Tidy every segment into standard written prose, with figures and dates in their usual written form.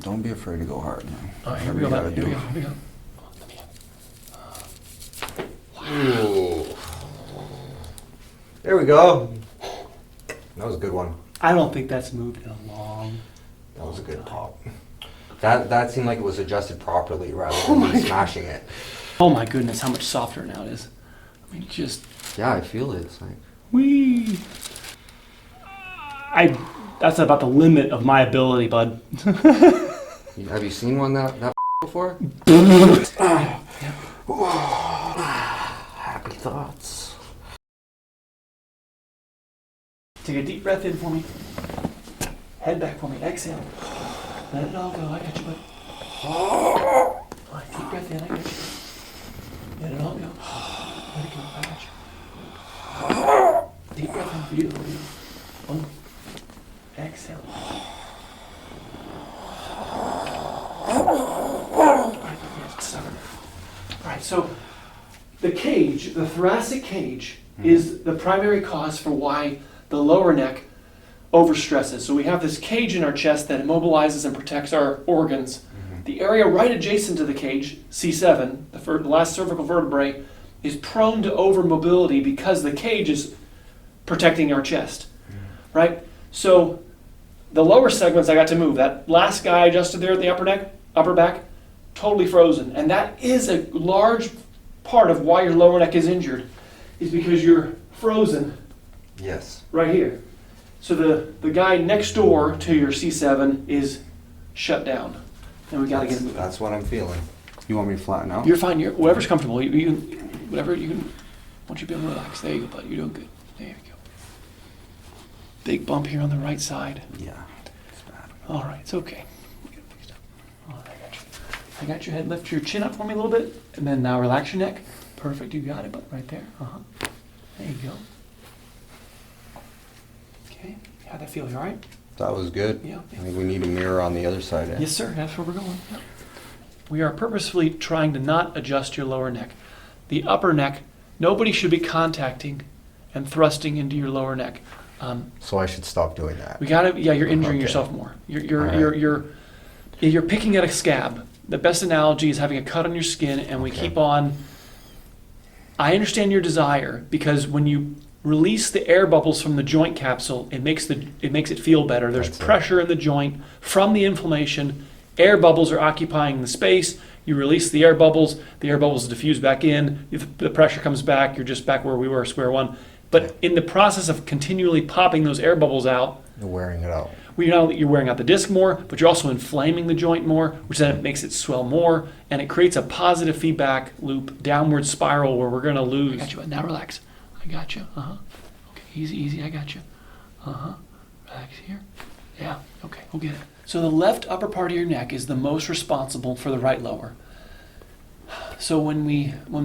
Don't be afraid to go hard, man. All right, here we go. Here we go. Ooh. There we go. That was a good one. I don't think that's moved in a long. That was a good pop. That seemed like it was adjusted properly rather than me smashing it. Oh my goodness, how much softer now it is. I mean, just. Yeah, I feel it. It's like. Whee! That's about the limit of my ability, bud. Have you seen one that before? Happy thoughts. Take a deep breath in for me. Head back for me. Exhale. Let it all go. I got you, bud. All right, deep breath in. I got you. Let it all go. Let it go. I got you. Deep breath in for you. One. Exhale. All right, so the cage, the thoracic cage, is the primary cause for why the lower neck overstresses. So we have this cage in our chest that immobilizes and protects our organs. Mm-hmm. The area right adjacent to the cage, C7, the last cervical vertebrae, is prone to overmobility because the cage is protecting our chest, right? So the lower segments I got to move. That last guy adjusted there at the upper back, totally frozen. And that is a large part of why your lower neck is injured, is because you're frozen. Yes. Right here. So the guy next door to your C7 is shut down. And we got to get him moving. That's what I'm feeling. You want me to flatten out? You're fine. Whatever's comfortable. Whatever you can. Want you to be able to relax. There you go, buddy. You're doing good. There you go. Big bump here on the right side. Yeah. It's bad. All right. It's okay. All right, I got you. I got your head. Lift your chin up for me a little bit, and then now relax your neck. Perfect. You got it, bud. Right there. There you go. Okay. How'd that feel? You all right? That was good. Yeah. I think we need a mirror on the other side. Eh? Yes, sir. That's where we're going. Yep. We are purposefully trying to not adjust your lower neck. The upper neck, nobody should be contacting and thrusting into your lower neck. So I should stop doing that. We gotta. Yeah, you're injuring Okay. yourself more. You're picking at a scab. The best analogy is having a cut on your skin, and we keep on. I understand your desire, because when you release the air bubbles from the joint capsule, it makes it feel better. There's pressure in the joint from the inflammation. Air bubbles are occupying the space. You release the air bubbles diffuse back in. If the pressure comes back, you're just back where we were, square one. But in the process of continually popping those air bubbles out, You're wearing it out. well, you're wearing out the disc more, but you're also inflaming the joint more, which then makes it swell more, and it creates a positive feedback loop, downward spiral, where we're going to lose. I got you. Now relax. I got you. Okay, easy. I got you. Relax here. Yeah. Okay, we'll get it. So the left upper part of your neck is the most responsible for the right lower. So when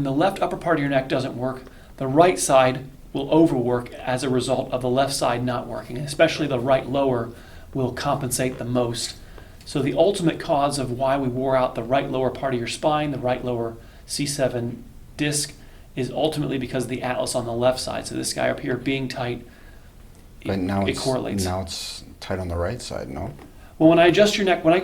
the left upper part of your neck doesn't work, the right side will overwork as a result of the left side not working, and especially the right lower will compensate the most. So the ultimate cause of why we wore out the right lower part of your spine, the right lower C7 disc, is ultimately because of the atlas on the left side. So this guy up here being tight, But now it correlates. Now it's tight on the right side, no? Well, when I adjust your neck, when I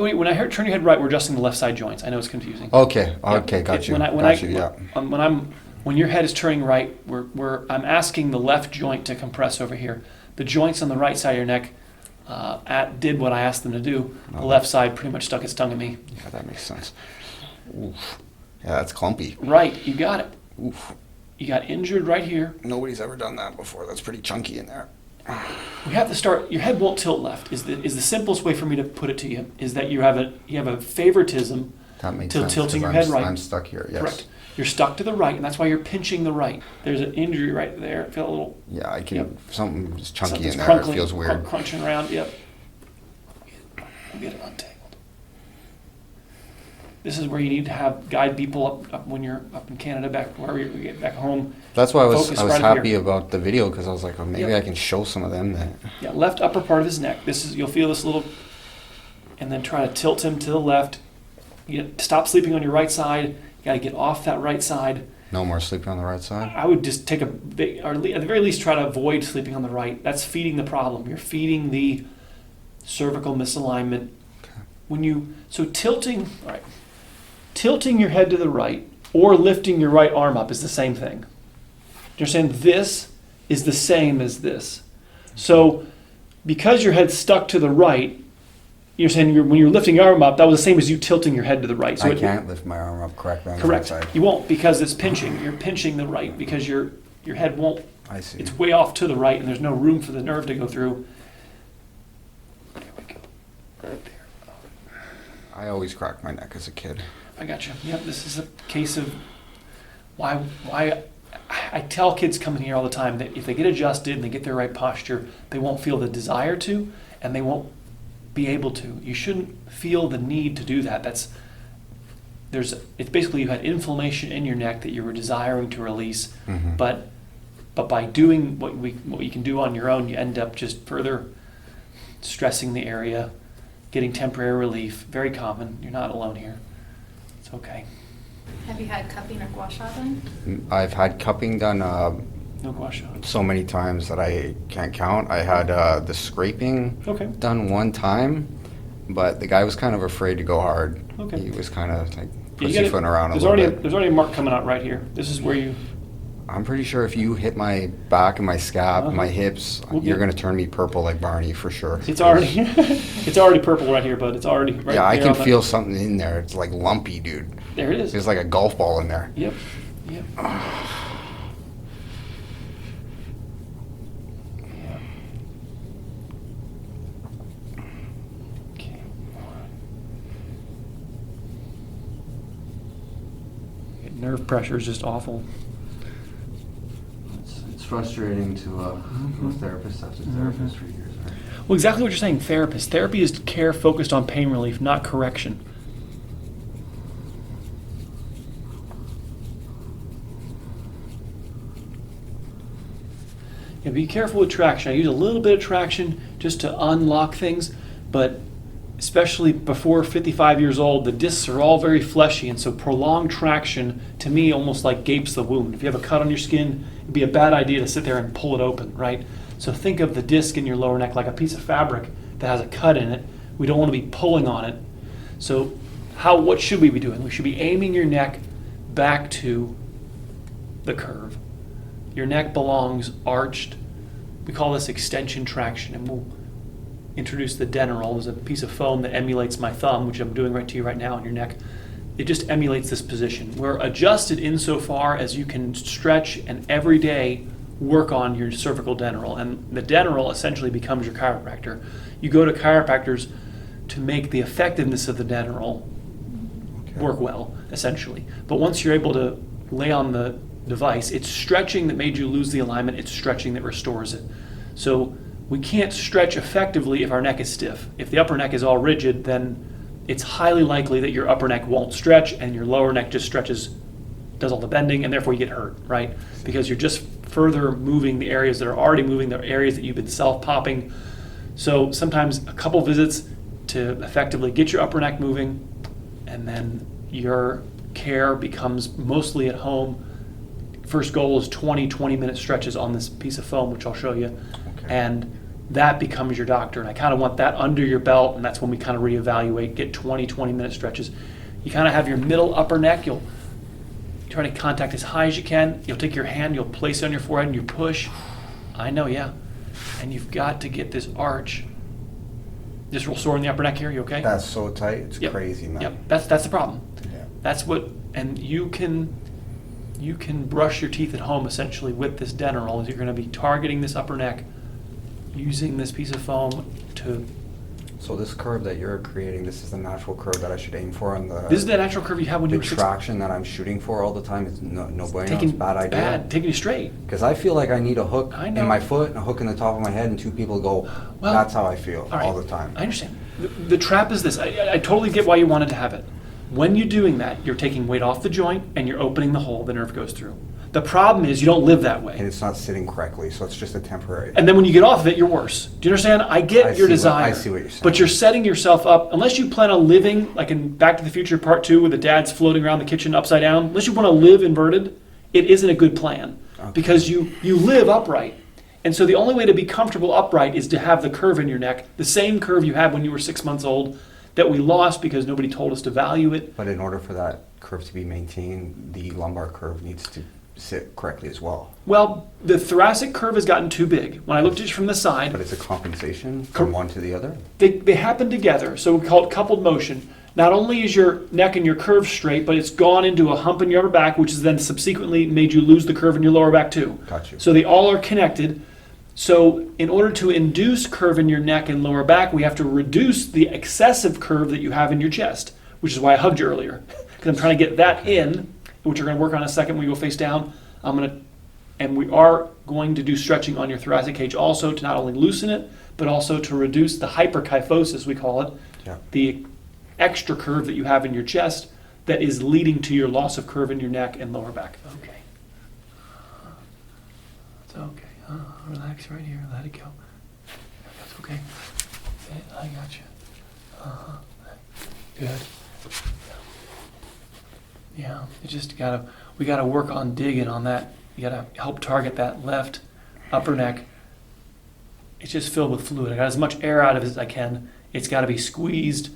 turn your head right, we're adjusting the left side joints. I know it's confusing. Okay, Yeah. got you. When your head is turning right, I'm asking the left joint to compress over here. The joints on the right side of your neck did what I asked them to do. The left side pretty much stuck its tongue at me. Yeah, that makes sense. Oof. Yeah, that's clumpy. Right, you got it. Oof. You got injured right here. Nobody's ever done that before. That's pretty chunky in there. We have to start. Your head won't tilt left. Is the simplest way for me to put it to you. Is that you have a favoritism That makes to sense. tilting your 'Cause head right. I'm stuck here. Yes. Correct. You're stuck to the right, and that's why you're pinching the right. There's an injury right there. Feel a little. Yeah, I can. Yep. Something just chunky Something's in there. crunkling, It feels weird. crunching around. Yep. We'll get it untangled. This is where you need to have guide people up when you're up in Canada, back wherever you get back home. That's why I was Focus I was right happy here. about the video, because I was like, oh, maybe Yep. I can show some of them that. Yeah, left upper part of his neck. You'll feel this little, and then try to tilt him to the left. Stop sleeping on your right side. You got to get off that right side. No more sleeping on the right side. I would just take or at the very least try to avoid sleeping on the right. That's feeding the problem. You're feeding the cervical misalignment. Okay. so tilting, all right, tilting your head to the right or lifting your right arm up is the same thing. Do you understand? This is the same as this. So because your head's stuck to the right, you're saying when you're lifting your arm up, that was the same as you tilting your head to the right. So I can't lift my arm up correctly on the correct. right side. You won't because it's pinching. You're pinching the right because your head won't. I see. It's way off to the right, and there's no room for the nerve to go through. There we go. Right there. I always cracked my neck as a kid. I got you. Yep, this is a case of why I tell kids coming here all the time that if they get adjusted and they get their right posture, they won't feel the desire to, and they won't be able to. You shouldn't feel the need to do that. It's basically you had inflammation in your neck that you were desiring to release, Mm-hmm. but by doing what you can do on your own, you end up just further stressing the area, getting temporary relief. Very common. You're not alone here. It's okay. Have you had cupping or gua sha done? I've had cupping done No gua sha. so many times that I can't count. I had the scraping Okay. done one time, but the guy was kind of afraid to go hard. Okay. He was kind of like Yeah, you gotta- pussyfooting around a there's little already bit. there's already a mark coming out right here. This is where you. I'm pretty sure if you hit my back and my scap, Uh-huh. my hips, We'll you're get- going to turn me purple like Barney for sure. It's already it's already purple right here, bud. It's already right Yeah, I there can on the- feel something in there. It's like lumpy, dude. There it is. There's like a golf ball in there. Yep. Yep. Yeah. Okay. Nerve pressure is just awful. It's frustrating to a therapist after therapist for years. Right? Well, exactly what you're saying, therapist. Therapy is care focused on pain relief, not correction. Yeah, be careful with traction. I use a little bit of traction just to unlock things, but especially before 55 years old, the discs are all very fleshy, and so prolonged traction, to me, almost like gapes the wound. If you have a cut on your skin, it'd be a bad idea to sit there and pull it open, right? So think of the disc in your lower neck like a piece of fabric that has a cut in it. We don't want to be pulling on it. So what should we be doing? We should be aiming your neck back to the curve. Your neck belongs arched. We call this extension traction, and we'll introduce the Denerol. There's a piece of foam that emulates my thumb, which I'm doing right to you right now on your neck. It just emulates this position. We're adjusted insofar as you can stretch and every day work on your cervical Denerol. And the Denerol essentially becomes your chiropractor. You go to chiropractors to make the effectiveness of the Denerol work well, essentially. But once you're able to lay on the device, it's stretching that made you lose the alignment, it's stretching that restores it. So we can't stretch effectively if our neck is stiff. If the upper neck is all rigid, then it's highly likely that your upper neck won't stretch and your lower neck just stretches, does all the bending, and therefore you get hurt, right? Because you're just further moving the areas that are already moving, the areas that you've been self-popping. So sometimes a couple visits to effectively get your upper neck moving, and then your care becomes mostly at home. First goal is 20-minute stretches on this piece of foam, which I'll show you. Okay. And that becomes your doctor. And I kind of want that under your belt, and that's when we kind of reevaluate, get 20-minute stretches. You kind of have your middle upper neck. You'll try to contact as high as you can. You'll take your hand, you'll place it on your forehead, and you push. I know, yeah. And you've got to get this arch. This real sore in the upper neck here, you okay? That's so tight. It's Yep. crazy, man. Yep, that's the problem. Yeah. That's what, and you can brush your teeth at home essentially with this Denerol. You're going to be targeting this upper neck using this piece of foam to. So this curve that you're creating, this is the natural curve that I should aim for, and This is the natural curve you had when you the were 6. traction that I'm shooting for all the time is no bueno. Taking It's a bad idea. bad, taking you straight. Because I feel like I need a hook I in know. my foot and a hook in the top of my head, and two people go. Well, That's how I feel right. all the time. I understand. The trap is this. I totally get why you wanted to have it. When you're doing that, you're taking weight off the joint and you're opening the hole the nerve goes through. The problem is you don't live that And way. it's not sitting correctly, so it's just a temporary. And then when you get off of it, you're worse. Do you understand? I get I your see what- desire. I see what you're saying. But you're setting yourself up, unless you plan on living, like in Back to the Future Part 2, where the dad's floating around the kitchen upside down, unless you want to live inverted, it isn't a good plan. Okay. Because you live upright. And so the only way to be comfortable upright is to have the curve in your neck, the same curve you had when you were 6 months old, that we lost because nobody told us to value it. But in order for that curve to be maintained, the lumbar curve needs to sit correctly as well. Well, the thoracic curve has gotten too big. When I looked at it from the side, But it's a compensation from one to the other. they happen together, so we call it coupled motion. Not only is your neck and your curve straight, but it's gone into a hump in your upper back, which has then subsequently made you lose the curve in your lower back too. Got you. So they all are connected. So in order to induce curve in your neck and lower back, we have to reduce the excessive curve that you have in your chest, which is why I hugged you earlier, because I'm trying to get that in, which we're going to work on in a second when we go face down. And we are going to do stretching on your thoracic cage also to not only loosen it, but also to reduce the hyperkyphosis, we call it, Yeah. the extra curve that you have in your chest that is leading to your loss of curve in your neck and lower back. Okay. It's okay. Relax right here. Let it go. That's okay. Okay, I got you. Good. Yeah, we gotta work on digging on that. You gotta help target that left upper neck. It's just filled with fluid. I got as much air out of it as I can. It's gotta be squeezed.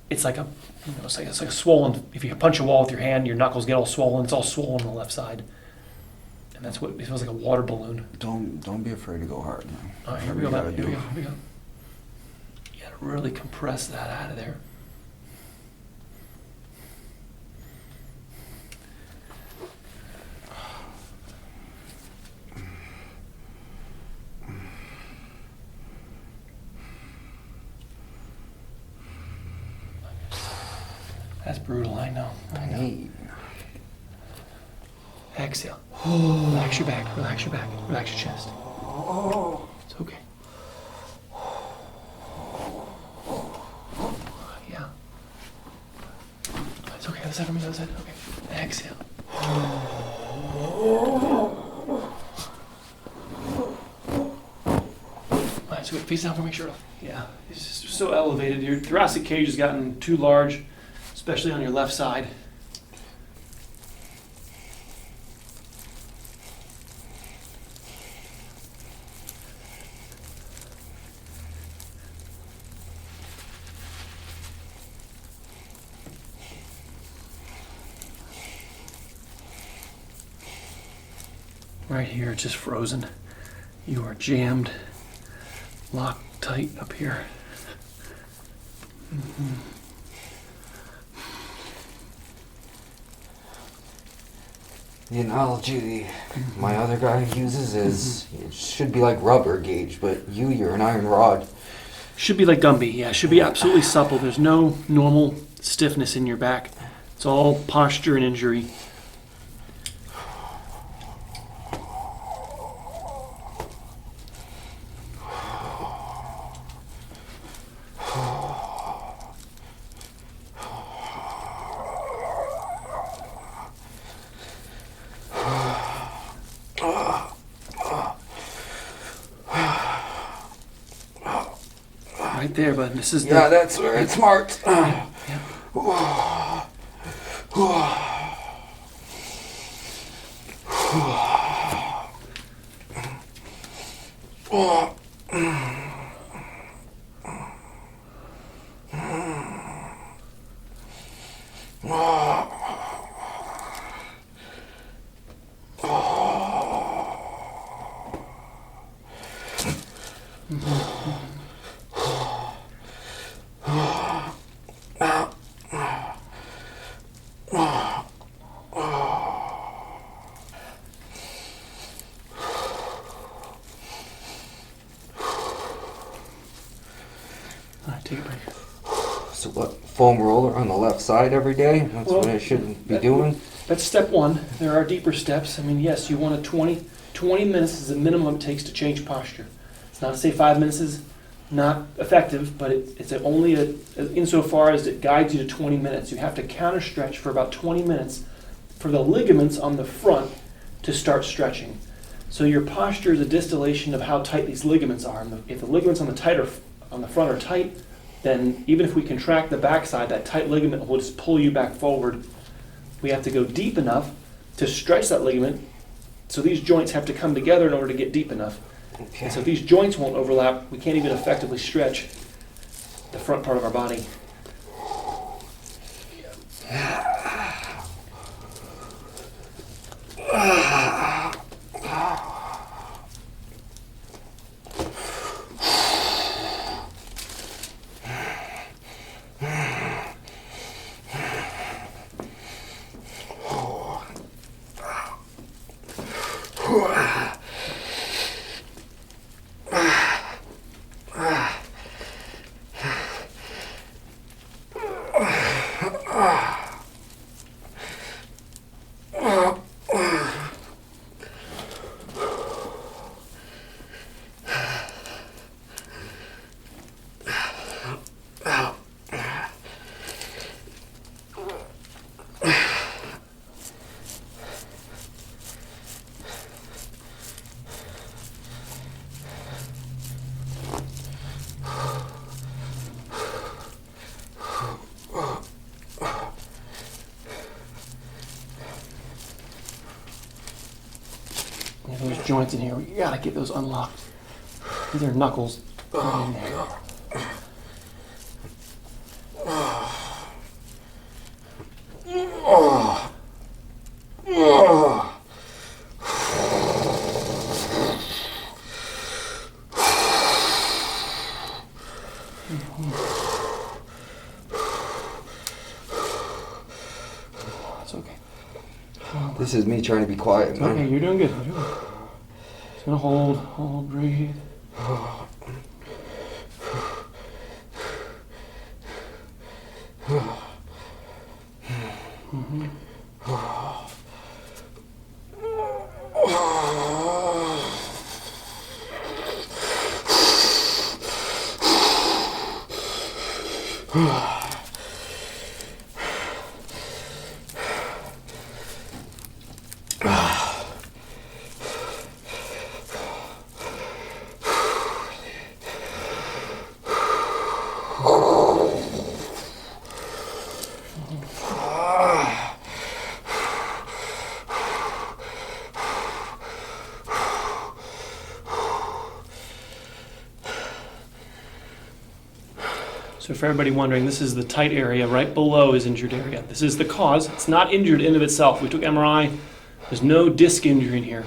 It's like it's like a swollen. If you punch a wall with your hand, your knuckles get all swollen. It's all swollen on the left side, and that's what it feels like, a water balloon. Don't be afraid to go hard. All right, here we go. Here we go. Here we go. You gotta really compress that out of there. That's brutal, I know. Hey. Exhale. Relax your back, relax your back, relax your chest. It's okay. Yeah. It's okay, other side from me, other side. Okay. Exhale. Alright, so good. Face down for make sure. Yeah. It's just so elevated. Your thoracic cage has gotten too large, especially on your left side. Right here, it's just frozen. You are jammed, locked tight up here. Mm-hmm. The analogy my other guy uses is it should be like rubber gauge, but you're an iron rod. Should be like Gumby, yeah. Should be absolutely supple. There's no normal stiffness in your back. It's all posture and injury. Right there, bud. This is Yeah, that's where it's marked. Yeah. All right, take a break. So what, foam roller on the left side every day? That's Well, what I should be doing? That's step one. There are deeper steps. I mean, yes, you want a 20 minutes is the minimum it takes to change posture. It's not to say 5 minutes is not effective, but it's only insofar as it guides you to 20 minutes. You have to counter stretch for about 20 minutes for the ligaments on the front to start stretching. So your posture is a distillation of how tight these ligaments are. And if the ligaments on the front are tight, then even if we contract the backside, that tight ligament will just pull you back forward. We have to go deep enough to stretch that ligament. So these joints have to come together in order to get deep enough. Okay. And so if these joints won't overlap, we can't even effectively stretch. the front part of our body. Yeah, those joints in here, you gotta get those unlocked. These are knuckles right in there. It's okay. This is me trying to be quiet, man. Okay, you're doing good. You're doing good. Just gonna hold, breathe. Mm-hmm. So for everybody wondering, this is the tight area right below his injured area. This is the cause. It's not injured in of itself. We took MRI. There's no disc injury in here.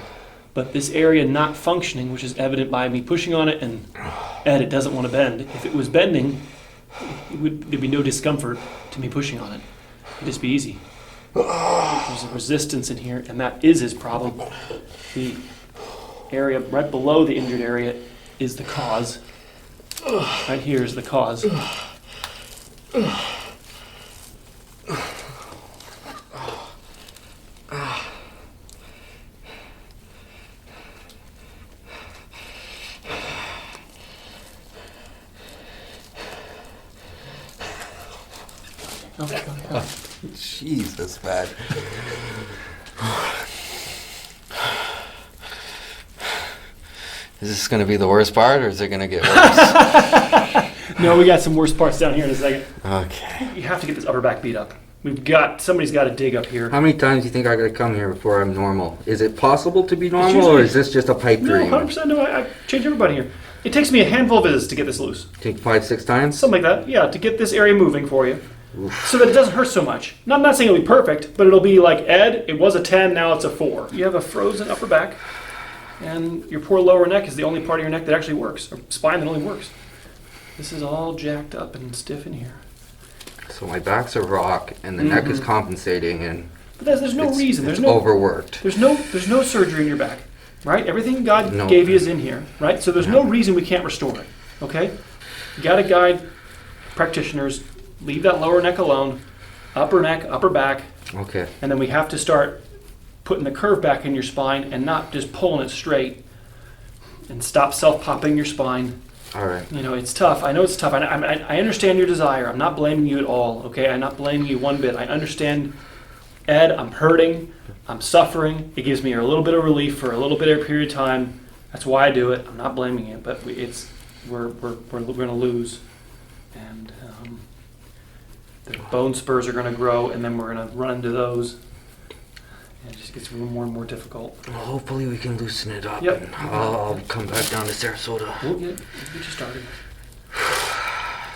But this area not functioning, which is evident by me pushing on it, and Ed, it doesn't want to bend. If it was bending, there'd be no discomfort to me pushing on it. It'd just be easy. There's a resistance in here, and that is his problem. The area right below the injured area is the cause. Right here is the cause. Okay. Jesus, man. Is this going to be the worst part, or is it going to get worse? No, we got some worse parts down here in a second. Okay. You have to get this upper back beat up. Somebody's got to dig up here. How many times do you think I got to come here before I'm normal? Is it possible to be normal, usually- or is this just a pipe No, dream? 100%. No, I change everybody here. It takes me a handful of visits to get this loose. Take 5-6 times? Something like that. Yeah, to get this area moving for you. So that it doesn't hurt so much. I'm not saying it'll be perfect, but it'll be like, Ed, it was a 10, now it's a 4. You have a frozen upper back, and your poor lower neck is the only part of your neck that actually works, or spine that only works. This is all jacked up and stiff in here. So my back's a rock, and the neck is compensating, and But there's no reason. it's overworked. There's no surgery in your back, right? Everything God No. gave you is in here, right? So there's no reason we can't restore it, okay? You got to guide practitioners. Leave that lower neck alone, upper neck, upper back, Okay. and then we have to start putting the curve back in your spine and not just pulling it straight, and stop self-popping your spine. All right. You know, it's tough. I know it's tough. I understand your desire. I'm not blaming you at all, okay? I'm not blaming you one bit. I understand, Ed, I'm hurting, I'm suffering. It gives me a little bit of relief for a little bit of a period of time. That's why I do it. I'm not blaming you, but we're going to lose. And the bone spurs are going to grow, and then we're going to run into those. And it just gets more and more difficult. Well, hopefully we can loosen it up. Yep. And I'll come back down to Sarasota. We'll get you started.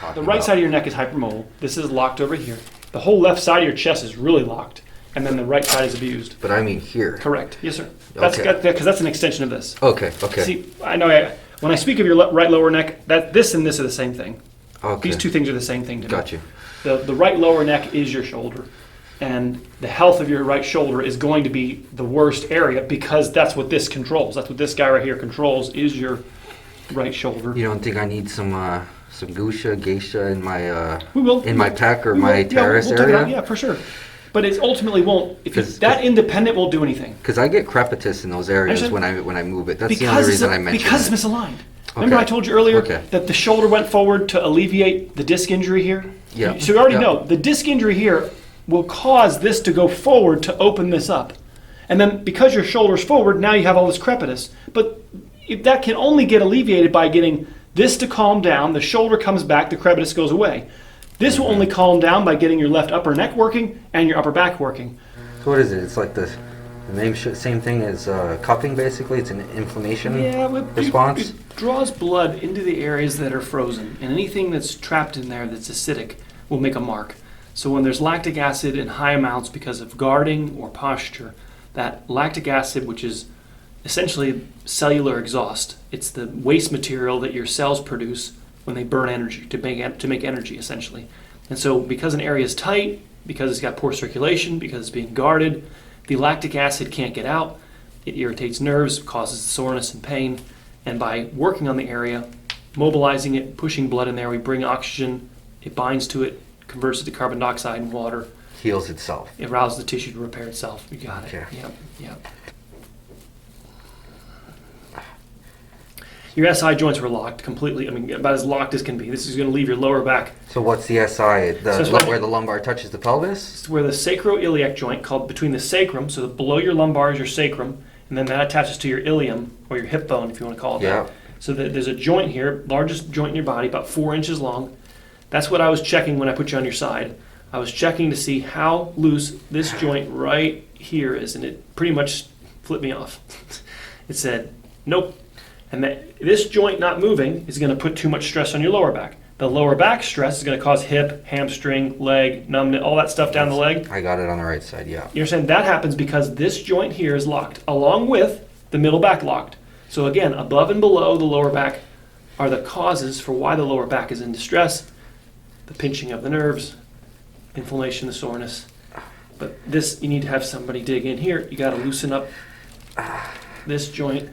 talking The right about. side of your neck is hypermobile. This is locked over here. The whole left side of your chest is really locked, and then the right side is abused. But I mean here. Correct. Yes, sir. That's Okay. because that's an extension of this. Okay, okay. See, I know when I speak of your right lower neck, that this and this are the same thing. Okay. These two things are the same thing to me. Got you. The right lower neck is your shoulder, and the health of your right shoulder is going to be the worst area because that's what this controls. That's what this guy right here controls is your right shoulder. You don't think I need some geisha in my We will. in my pec or We will. my Yeah, terrace we'll take it out. area? Yeah, for sure. But it ultimately won't. If you, 'Cause- that independent won't do anything. Because I get crepitus in those areas Understand? when I move it. That's the only reason I mentioned because it. it's misaligned. Remember Okay. I told you earlier Okay. that the shoulder went forward to alleviate the disc injury here? Yeah. So you already Yeah. know the disc injury here will cause this to go forward to open this up. And then because your shoulder's forward, now you have all this crepitus. But that can only get alleviated by getting this to calm down, the shoulder comes back, the crepitus goes away. This will only calm down by getting your left upper neck working and your upper back working. So what is it? It's like the name same thing as cupping basically. It's an inflammation response. It draws blood into the areas that are frozen, and anything that's trapped in there that's acidic will make a mark. So when there's lactic acid in high amounts because of guarding or posture, that lactic acid, which is essentially cellular exhaust, it's the waste material that your cells produce when they burn energy to make energy essentially. And so because an area is tight, because it's got poor circulation, because it's being guarded, the lactic acid can't get out. It irritates nerves, causes soreness and pain. And by working on the area, mobilizing it, pushing blood in there, we bring oxygen, it binds to it, converts it to carbon dioxide and water. Heals itself. It allows the tissue to repair itself. You got it. Okay. Yep. Your SI joints were locked completely. I mean, about as locked as can be. This is going to leave your lower back. So what's the SI? So it's Where the lumbar touches the pelvis? It's where the sacroiliac joint, called between the sacrum, so below your lumbar is your sacrum, and then that attaches to your ilium, or your hip bone, if you want to call it Yeah. that. So there's a joint here, largest joint in your body, about 4 inches long. That's what I was checking when I put you on your side. I was checking to see how loose this joint right here is, and it pretty much flipped me off. It said, nope. And this joint not moving is going to put too much stress on your lower back. The lower back stress is going to cause hip, hamstring, leg, numbness, all that stuff down the leg. I got it on the right side, yeah. You're saying that happens because this joint here is locked, along with the middle back locked. So again, above and below the lower back are the causes for why the lower back is in distress, the pinching of the nerves, inflammation, the soreness. But this, you need to have somebody dig in here. You got to loosen up this joint.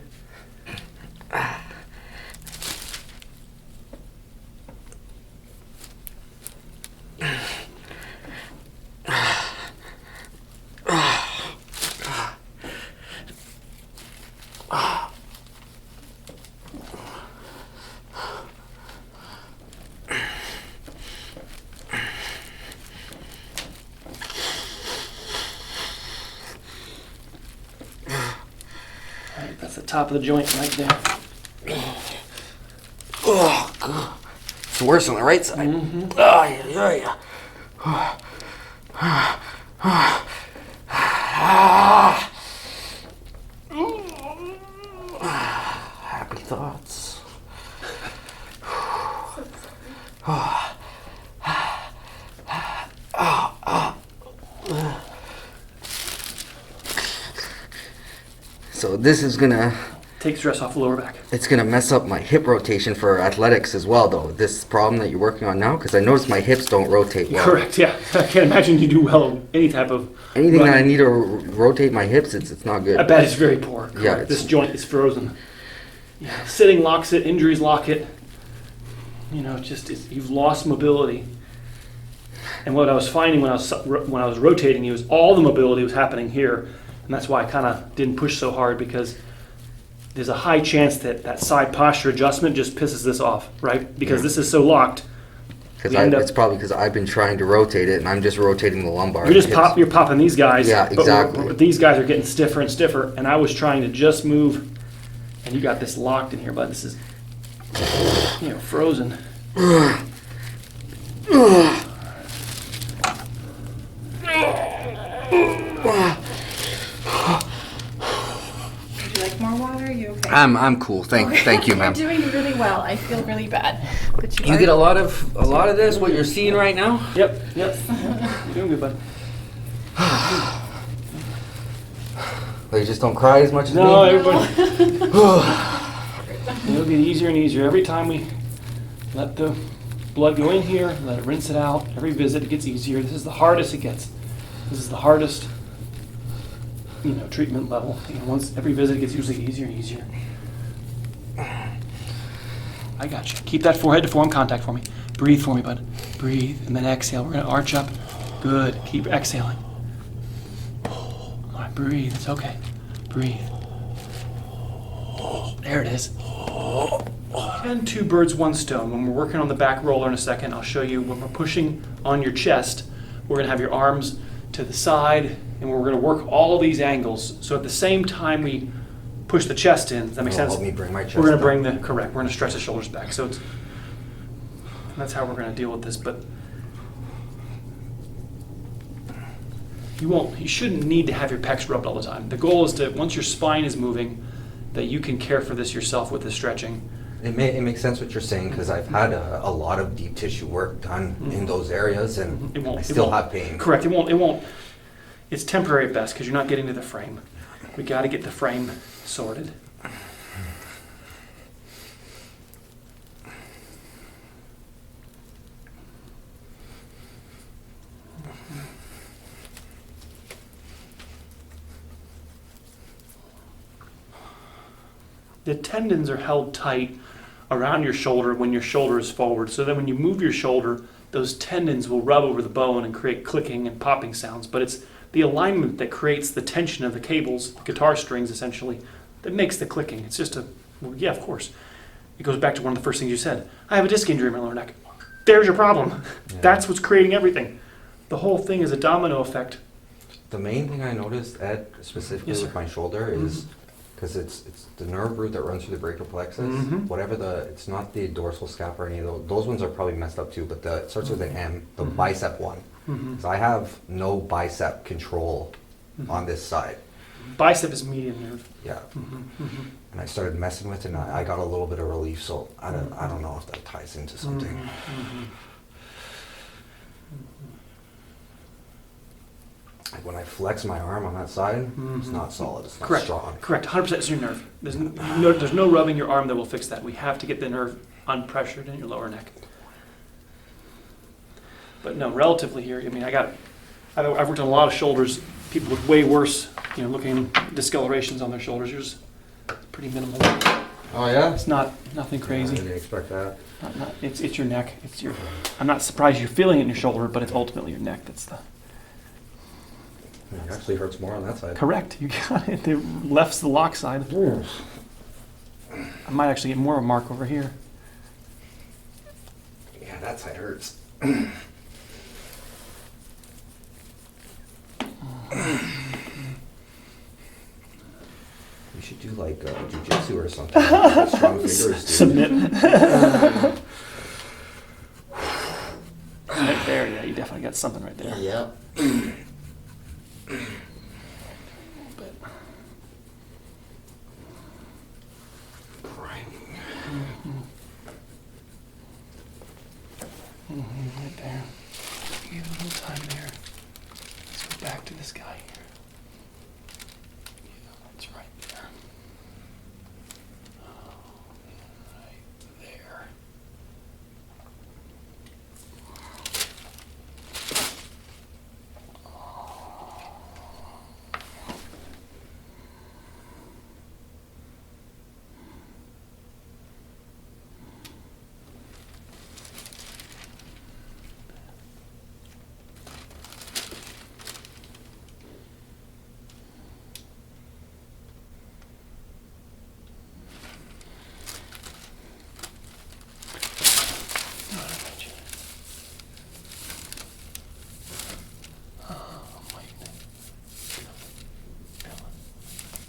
Right, that's the top of the joint right there. Oh, God. It's worse on the right side. Mm-hmm. Oh, yeah. Happy thoughts. So this is gonna, Take stress off the lower back. it's gonna mess up my hip rotation for athletics as well, though. This problem that you're working on now, because I notice my hips don't rotate well. Correct, yeah. I can't imagine you do well in any type of Anything that I running. need to rotate my hips, it's not good. I bet it's very poor. Correct. Yeah, This it's- joint is frozen. Yeah, sitting locks it, injuries lock it. You know, you've lost mobility. And what I was finding when I was rotating you was all the mobility was happening here, and that's why I kind of didn't push so hard because there's a high chance that that side posture adjustment just pisses this off, right? Because Yeah. this is so locked. Because we end up- it's probably because I've been trying to rotate it, and I'm just rotating the lumbar. You're popping these guys. Yeah, but exactly. these guys are getting stiffer and stiffer, and I was trying to just move, and you got this locked in here, but this is, frozen. Would you like more water? Are you okay? I'm cool. Thank you, ma'am. You're doing really well. I feel really bad. But You get a lot of this, what you're seeing right now? Yep. You're doing good, bud. They just don't cry as much as No, me? everybody. It'll get easier and easier every time we let the blood go in here, let it rinse it out. Every visit it gets easier. This is the hardest it gets. This is the hardest, treatment level. Once every visit it gets usually easier and easier. I got you. Keep that forehead to form contact for me. Breathe for me, bud. Breathe, and then exhale. We're gonna arch up. Good. Keep exhaling. All right, breathe. It's okay. Breathe. There it is. And two birds, one stone. When we're working on the back roller in a second, I'll show you when we're pushing on your chest, we're going to have your arms to the side, and we're going to work all of these angles. So at the same time we push the chest in, does that make sense? Help me bring my chest We're going to down. bring correct. We're going to stretch the shoulders back. So that's how we're going to deal with this. But you shouldn't need to have your pecs rubbed all the time. The goal is to, once your spine is moving, that you can care for this yourself with the stretching. It makes sense what you're saying because I've had a lot of deep tissue work done in those areas and I still have pain. Correct. It won't. It's temporary at best because you're not getting to the frame. We got to get the frame sorted. The tendons are held tight around your shoulder when your shoulder is forward, so that when you move your shoulder, those tendons will rub over the bone and create clicking and popping sounds. But it's the alignment that creates the tension of the cables, the guitar strings essentially, that makes the clicking. It's just yeah, of course. It goes back to one of the first things you said. I have a disc injury in my lower neck. There's your problem. Yeah. That's what's creating everything. The whole thing is a domino effect. The main thing I noticed, Ed, specifically Yes, with sir. my shoulder is because it's the nerve root that runs through the brachial plexus. Mhm. It's not the dorsal scap or any of those. Those ones are probably messed up too, but it starts with an M, the bicep one. Mhm. So I have no bicep control on this side. Bicep is median nerve. Yeah. Mhm, mhm. And I started messing with it and I got a little bit of relief, so I don't know if that ties into something. Mhm. Like when I flex my arm on that side, it's Mhm. not solid, it's not Correct. strong. Correct. 100% is your nerve. There's no rubbing your arm that will fix that. We have to get the nerve unpressured in your lower neck. But no, relatively here, I mean, I've worked on a lot of shoulders, people with way worse, looking discolorations on their shoulders. Yours is pretty minimal. Oh yeah? It's nothing I crazy. didn't expect that. It's your neck. I'm not surprised you're feeling it in your shoulder, but it's ultimately your neck that's the. It actually hurts more on that side. Correct. You got it. The left's the lock side. I might actually get more of a mark over here. Yeah, that side hurts. You should do like jujitsu or something. Strong fingers, dude. Submit. Right there, yeah, you definitely got something right there. Yeah. Right there. Give it a little time there. Let's go back to this guy here. Yeah, that's right there. Right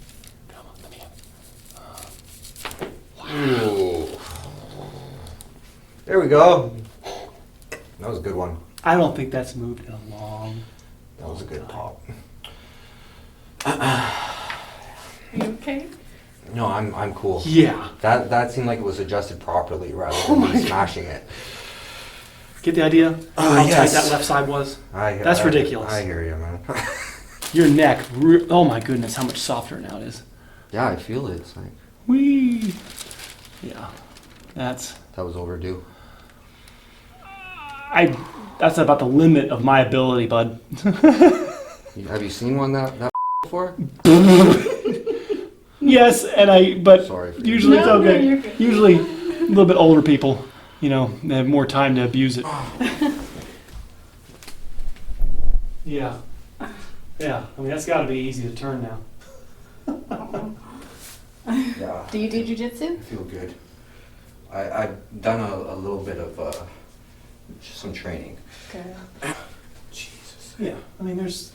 there. Ooh. There we go. That was a good one. I don't think that's moved in a long. That was a good pop. Are you okay? No, I'm cool. Yeah. That seemed like it was adjusted properly rather than me smashing it. Get the idea? How tight yes. that left side was? That's I- ridiculous. I hear you, man. Your neck, oh my goodness, how much softer now it is. Yeah, I feel it. It's like, Whee! Yeah, that's That was overdue. that's about the limit of my ability, bud. have you seen one that before? Yes, but Sorry. usually it's No, no, okay. you're good. Usually, a little bit older people, they have more time to abuse it. Yeah, yeah. I mean, that's got to be easy to turn now. Yeah. Do you do jujitsu? I feel good. I've done a little bit of some training. Good. Jesus. Yeah, I mean, there's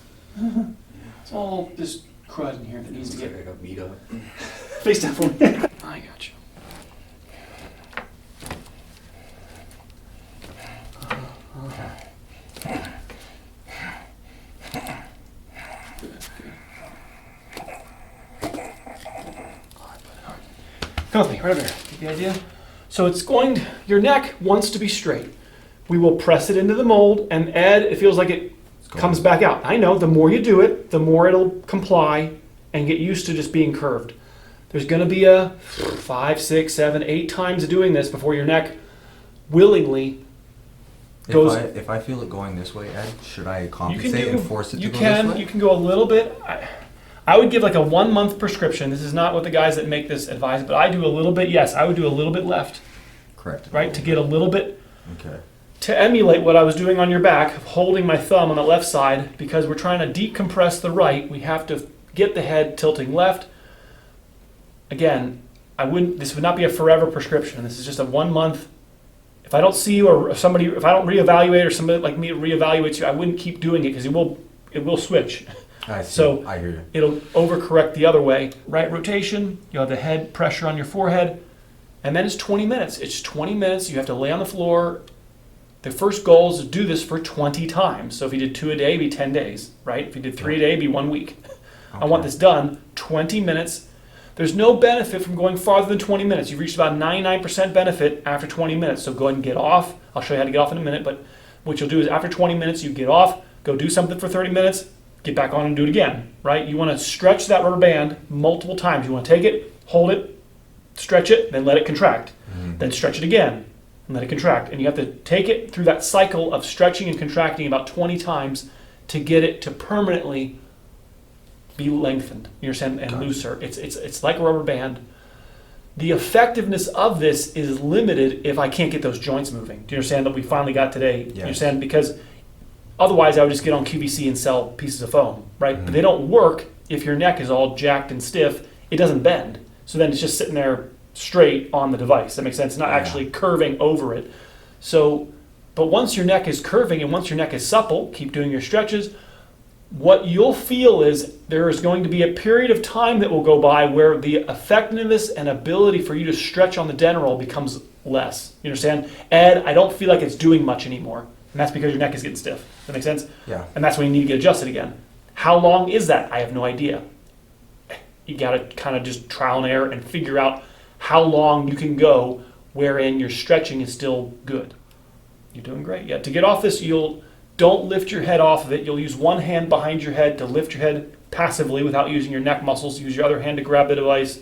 it's all this crud in here that needs to Looks get like I got beat up. face down for me. I got you. Come with me, right over here. Get the idea? So your neck wants to be straight. We will press it into the mold, and Ed, it feels like it comes back out. I know, the more you do it, the more it'll comply and get used to just being curved. There's going to be a 5, 6, 7, 8 times of doing this before your neck willingly goes. If I feel it going this way, Ed, should I You compensate and force it to go this way? You can go a little bit. I would give like a 1 month prescription. This is not what the guys that make this advise, but I do a little bit. Yes, I would do a little bit left, Correct. right, to get a little bit Okay. to emulate what I was doing on your back, holding my thumb on the left side, because we're trying to decompress the right. We have to get the head tilting left. Again, this would not be a forever prescription. This is just a 1 month. If I don't see you or if I don't reevaluate or somebody like me reevaluates you, I wouldn't keep doing it because it will switch. I see. So I hear you. it'll overcorrect the other way. Right rotation, you'll have the head pressure on your forehead, and then it's 20 minutes. It's 20 minutes. You have to lay on the floor. The first goal is to do this for 20 times. So if you did 2 a day, it'd be 10 days, right? If you did 3 a day, it'd be 1 week. I want this done 20 minutes. There's no benefit from going farther than 20 minutes. You've reached about 99% benefit after 20 minutes. So go ahead and get off. I'll show you how to get off in a minute. But what you'll do is after 20 minutes, you get off, go do something for 30 minutes, get back on and do it again, right? You want to stretch that rubber band multiple times. You want to take it, hold it, stretch it, then let it contract. Then stretch it again and let it contract. And you have to take it through that cycle of stretching and contracting about 20 times to get it to permanently be lengthened, you understand, and looser. It's like a rubber band. The effectiveness of this is limited if I can't get those joints moving. Do you understand that we finally got today? Yes. You understand? Because otherwise I would just get on QVC and sell pieces of foam, right? But they don't work if your neck is all jacked and stiff. It doesn't bend. So then it's just sitting there straight on the device. That makes sense? It's not actually curving over it. So, but once your neck is curving and once your neck is supple, keep doing your stretches. What you'll feel is there is going to be a period of time that will go by where the effectiveness and ability for you to stretch on the dental becomes less. You understand? Ed, I don't feel like it's doing much anymore. And that's because your neck is getting stiff. That makes sense? Yeah. And that's when you need to get adjusted again. How long is that? I have no idea. You got to kind of just trial and error and figure out how long you can go wherein your stretching is still good. You're doing great. Yeah. To get off this, don't lift your head off of it. You'll use one hand behind your head to lift your head passively without using your neck muscles. Use your other hand to grab the device.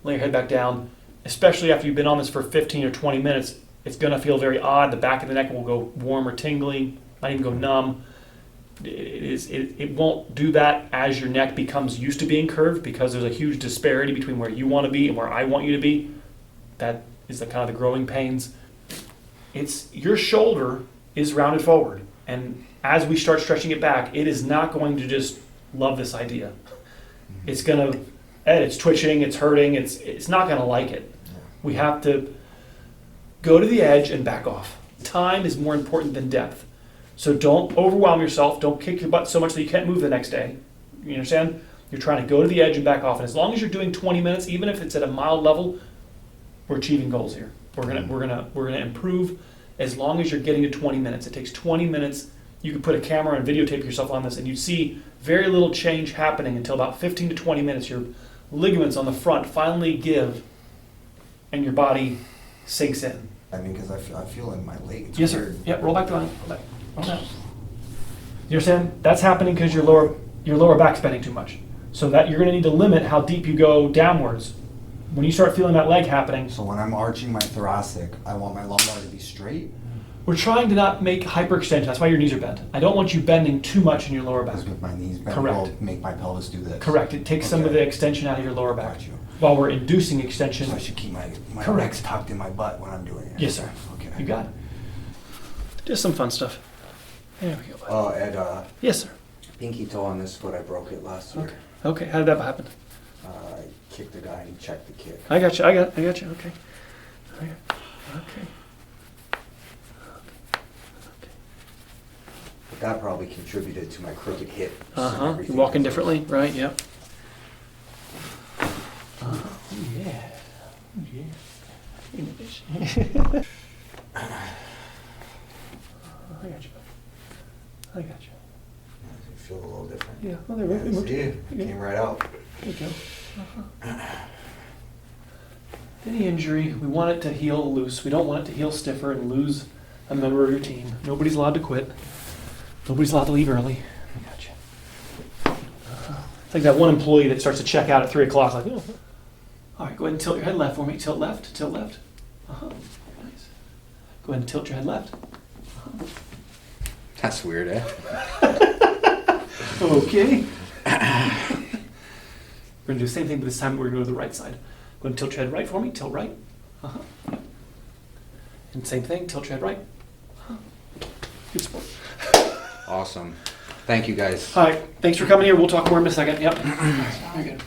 Lay your head back down. Especially after you've been on this for 15 or 20 minutes, it's going to feel very odd. The back of the neck will go warm or tingly, might even go numb. It won't do that as your neck becomes used to being curved because there's a huge disparity between where you want to be and where I want you to be. That is the kind of the growing pains. Your shoulder is rounded forward. And as we start stretching it back, it is not going to just love this idea. It's it's twitching, it's hurting, it's not going to like it. We have to go to the edge and back off. Time is more important than depth. So don't overwhelm yourself. Don't kick your butt so much that you can't move the next day. You understand? You're trying to go to the edge and back off. And as long as you're doing 20 minutes, even if it's at a mild level, we're achieving goals here. We're gonna improve. As long as you're getting to 20 minutes. It takes 20 minutes. You can put a camera and videotape yourself on this and you'd see very little change happening until about 15 to 20 minutes. You're ligaments on the front finally give and your body sinks in. I mean, because I feel in my leg. It's Yes, sir. weird. Yep, roll back the line. Roll back. Roll back. You understand? That's happening because your lower back's bending too much. So that you're going to need to limit how deep you go downwards. When you start feeling that leg happening, So when I'm arching my thoracic, I want my lumbar to be straight. we're trying to not make hyperextension. That's why your knees are bent. I don't want you bending too much in your lower back. Because with my knees bent, Correct. will make my pelvis do this. Correct. It takes some of Okay. the extension out of your lower back. Got you. While we're inducing extension. So I should keep my Correct. legs tucked in my butt when I'm doing it. Yes, sir. Okay. You got it. Just some fun stuff. There we go. Oh, Ed, Yes, sir. pinky toe on this foot, I broke it last year. Okay. Okay. How did that happen? I kicked the guy and he checked the kick. I got you. I got you. Okay. Okay. But that probably contributed to my crooked hip. You're walking differently, right? Yep. Oh yeah. Oh yeah. I got you. I got you. You feel a little different. Yeah. Oh, there we Yeah, go. see, it came right out. There you go. Any injury, we want it to heal loose. We don't want it to heal stiffer and lose a member of your team. Nobody's allowed to quit. Nobody's allowed to leave early. I got you. It's like that one employee that starts to check out at 3 o'clock. Like, oh. All right, go ahead and tilt your head left for me. Tilt left. Tilt left. Nice. Go ahead and tilt your head left. That's weird, eh? Okay. We're going to do the same thing, but this time we're going to go to the right side. Go ahead and tilt your head right for me. Tilt right. And same thing. Tilt your head right. Good sport. Awesome. Thank you, guys. All right. Thanks for coming here. We'll talk more in a second. Yep. Very good.